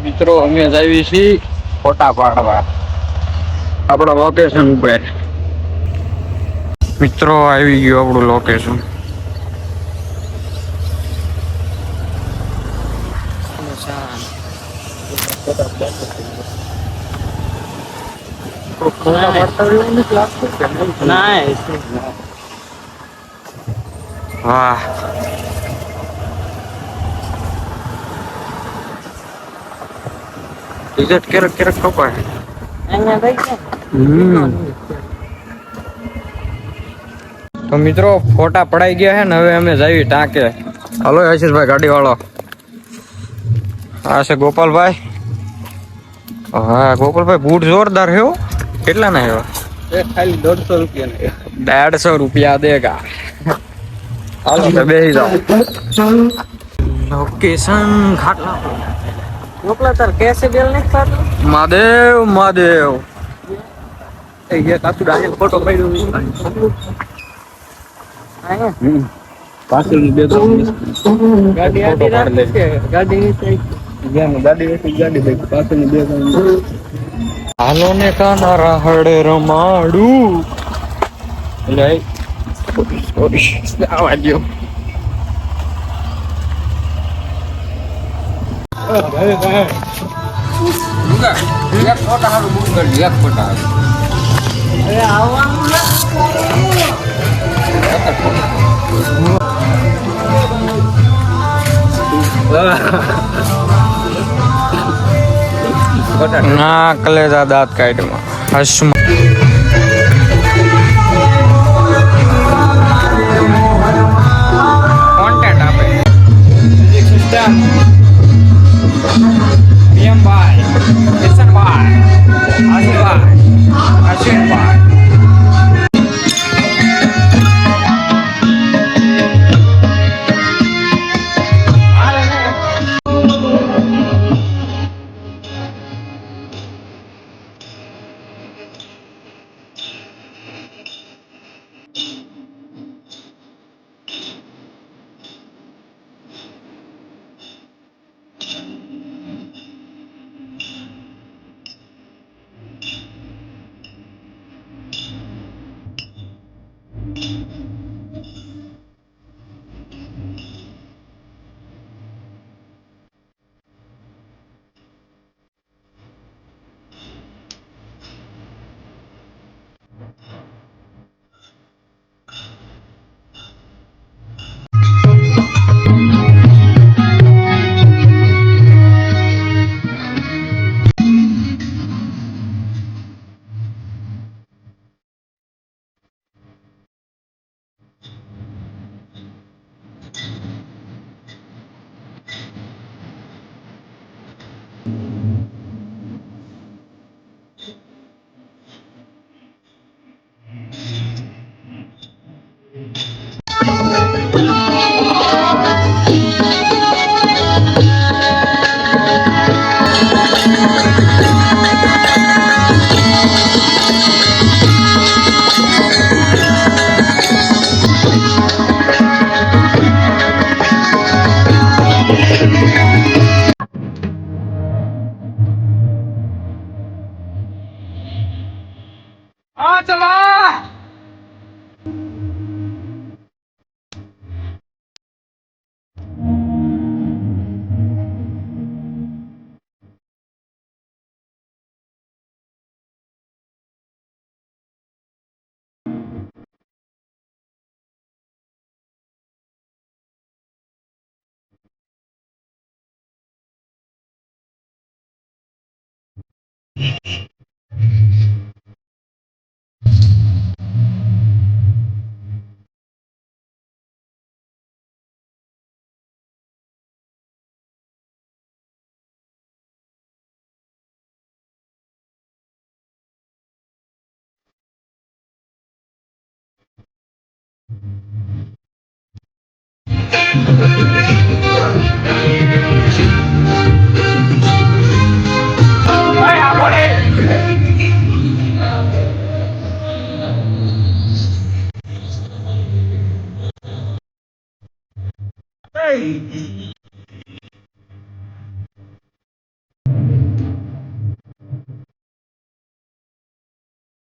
મિત્રો અમે આવી છીએ ફોટા પાડવા આપણા લોકેશન ઉપર. મિત્રો આવી ગયું આપણું લોકેશન. વાહ રિઝલ્ટ ક્યારેક ક્યારેક કપાય. તો મિત્રો ફોટા પડાઈ ગયા છે ને, હવે અમે જઈએ ટાંકે. હાલો આશીષભાઈ ગાડી વાળો. આ છે ગોપાલભાઈ. હા ગોપાલભાઈ બૂટ જોરદાર છે. કેટલા ના એવા? ખાલી 150 રૂપિયા. 150 રૂપિયા દેગા. હાલો બેસી જાઓ. લોકેશન ખાટલા મોકલા તાર કેસે બેલ નહીં ખાતું. મહાદેવ મહાદેવ એ કાચું ડાયલ ફોટો પાડ્યો. પાછળની બે ગાડી આડી રાખે છે. ગાડી પાછળની બે હાલો ને કાના રાહડે રમાડું. લે સોરી આવા ગયો. એક ફોટા હારું બુક કરી. એક ફોટા ના કલેજા દાંત કાઢમાં હસમાં. કોન્ટેન્ટ આપે સિસ્ટમ પીએમભાઈ કિશનભાઈ આશીષભાઈ અશ્વિનભાઈ.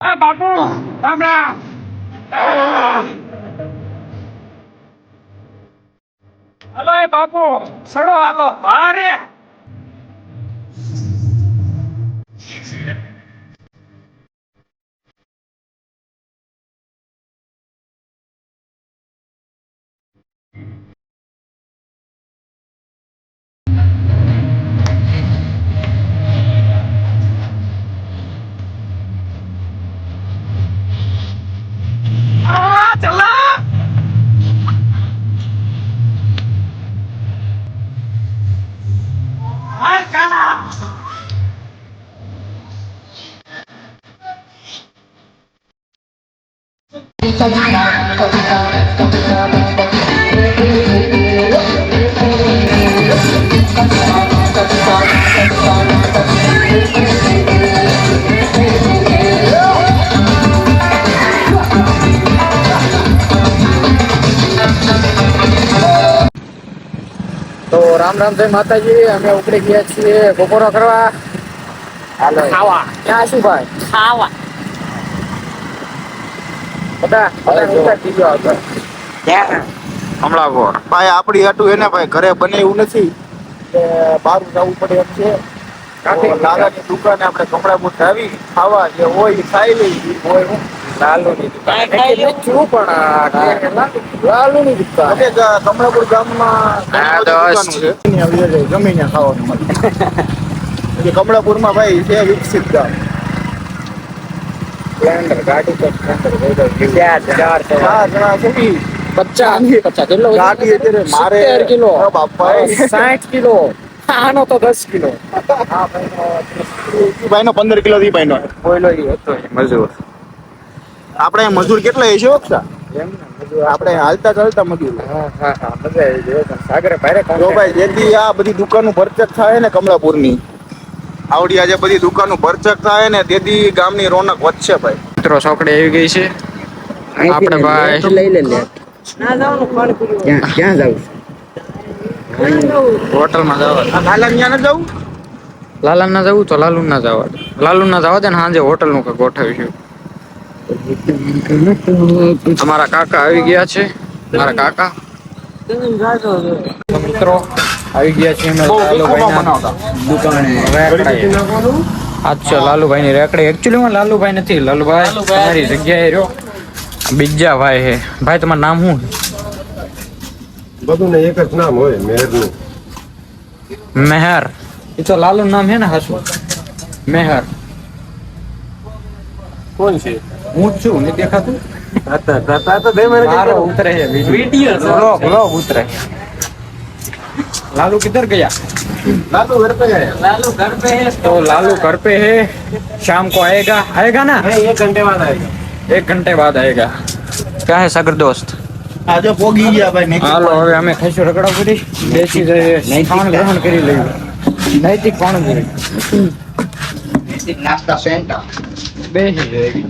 આ બાપુ રામ રામ. હલો એ બાપુ સડો હાલો બારે. ચલા. હાલ કાના. તો રામ રામ જય માતાજી. અમે ઉપડી ગયા છીએ બપોરો કરવા. હાલો ખાવા. ક્યાં શું ભાઈ ખાવા? બધા હમણાં ભાઈ આપડી હાટું એને ભાઈ ઘરે બને એવું નથી, બહાર જવું પડે એમ છે. લાલાની દુકાને આપણે કપડા આવી ખાવા જે હોય એ ખાઈ લઈ. હોય હું લાલુની દુકાન લાલુની દુકાન કમળાપુર ગામમાં ગમે ત્યાં ખાવાનું મળે. કમળાપુરમાં ભાઈ છે વિકસિત ગામ. સ્પ્લેન્ડર ગાડી તો સ્પ્લેન્ડર ચાર જણા છે. 50 કિલો ગાડી અત્યારે મારે 70 કિલો બાપા 60 કિલો. આનો તો 10 કિલો. ભાઈ નો 15 કિલો થી ભાઈ નો બોયલો ઈ હતો મજૂર. આપણે મજૂર કેટલા છે ઓક્ષા? આપણે હાલતા ચાલતા મજૂર. મજા આવી ગઈ સાગરે ભારે. જો ભાઈ જેથી આ બધી દુકાનો ભરચક થાય ને કમલાપુરની, આવડી આજે બધી દુકાનો ભરચક થાય ને તેથી ગામની રોનક વધશે ભાઈ. મિત્રો ચોકડી આવી ગઈ છે. આપણે ભાઈ લઈ લે લે. ના જવાનું પાણીપુરી. ક્યાં જાવું? હોટલમાં જવા. લાલા ત્યાં ન જવું? લાલા ના જવું તો લાલુ ના જવા. લાલુ ના જવા દે ને સાંજે હોટલ નું ગોઠવીશું. અમારા કાકા આવી ગયા છે. મારા કાકા મિત્રો આવી ગયા છે. અચ્છા લાલુભાઈ ની રેકડી. એકચ્યુઅલી માં લાલુભાઈ નથી. લાલુભાઈ તમારી જગ્યાએ રહ્યો. બીજા ભાઈ હે. ભાઈ તમારું નામ શું? બધું ને એક જ નામ હોય, મેહરનું. મેહર. એ તો લાલુ નામ હે ને હાસુ? મેહર. કોણ છે? હું જ છું. નહીં દેખાતું? મારો उतरे है वीडियो ब्लॉग उतरे। लालू किधर गया? लालू घर पे है। लालू घर पे है तो लालू घर पे है। शाम को आएगा ना? 1 घंटे बाद आएगा। 1 घंटे बाद आएगा। क्या है सागर दोस्त? આજે પોગી ગયા ભાઈ. હાલો હવે અમે ખાઈશું રગડા પૂરી. બેસી જઈએ ખાવાનું ગ્રહણ કરી લઈએ. નૈતિક પાણી નાસ્તા સેન્ટર બેસી જઈએ.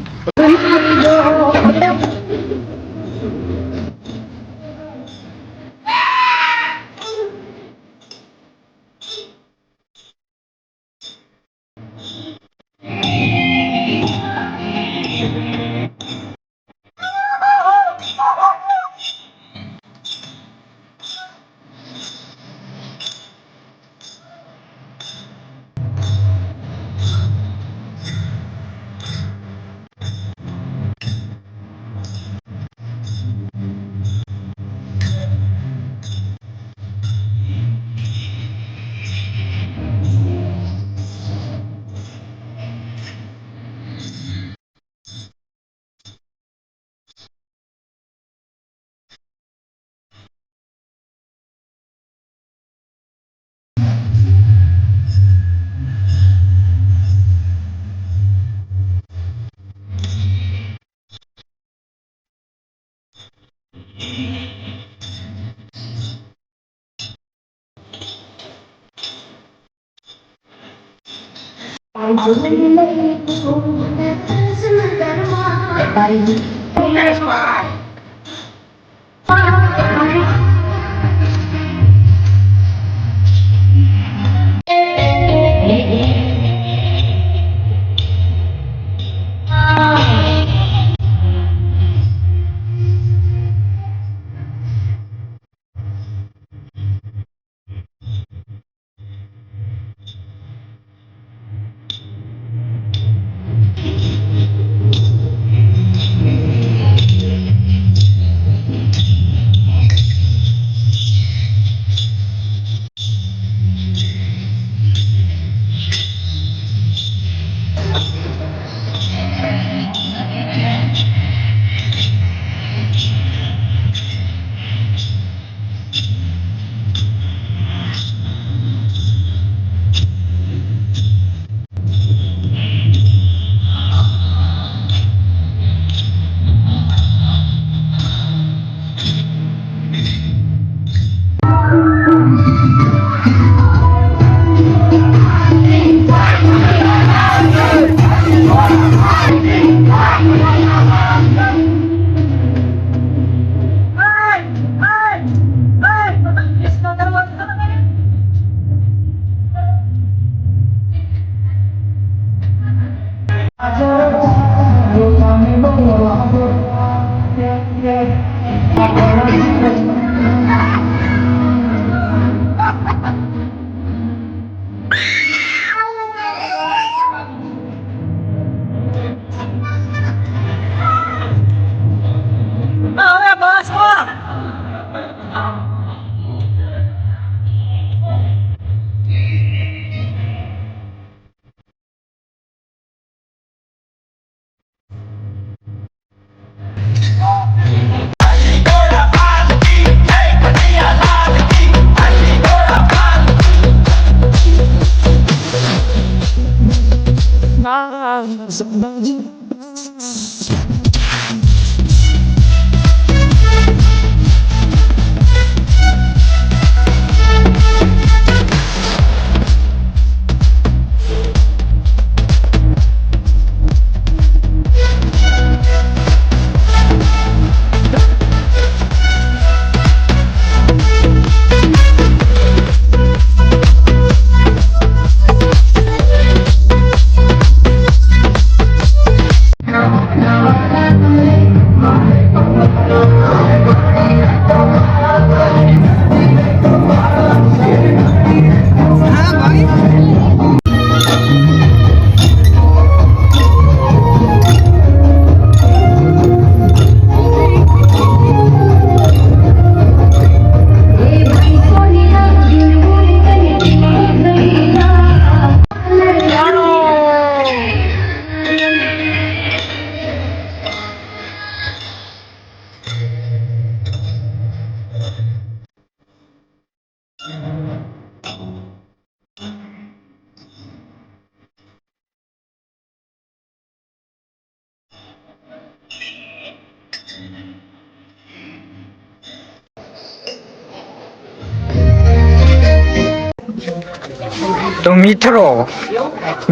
તો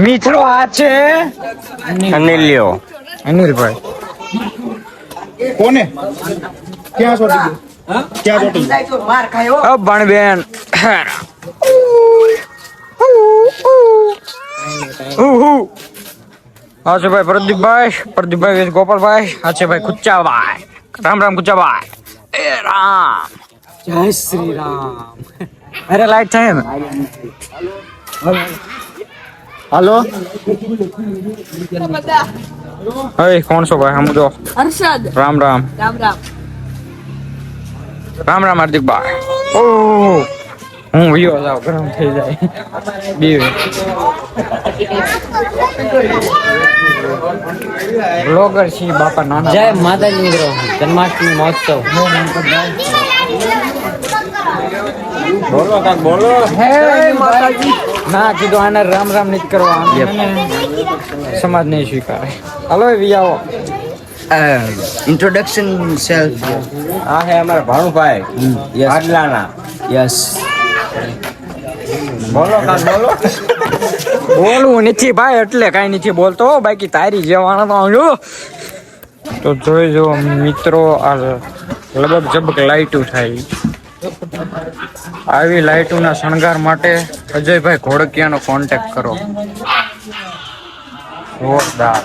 મિત્રો આ છે અનિલ્યો અનિલભાઈ. કોને ક્યાં ચોટી ગયું ક્યાં ચોટી ગયું ભણબેન હા છે ભાઈ પ્રદીપભાઈ ગોપાલભાઈ. હા છે ભાઈ કુચ્ચાભાઈ. રામ રામ કુચ્ચાભાઈ. એ રામ. જય શ્રી રામ. અરે લાઈટ થાય ને. હાલો હે કોણ છો ભાઈ સમજો. હર્ષદ. રામ રામ. રામ રામ. રામ રામ હાર્દિકભાઈ. ઓ હું વિયો જાવ ગરમ થઈ જાય બે બ્લોગર છી બાપા નાના. જય માતાજી મિત્રો, જન્માષ્ટમી મહોત્સવ. બોલો કાક બોલો. હે માતાજી. ના કીધું આને રામ રામ નથી કરવા. સમાજ નહીં સ્વીકારે. હાલો વી આવો. Introduction self. આ હે અમારા ભાણુભાઈ આટલાના. યસ. બોલો કાક બોલો. બોલવું નથી ભાઈ એટલે કઈ નથી બોલતો. બાકી તારી જવાના તો આવજો. તો જોઈ જો મિત્રો આ લબક જબક લાઈટું થાય. આવી લાઈટોના શણગાર માટે અજયભાઈ ઘોડકિયાનો કોન્ટેક્ટ કરો. જોરદાર.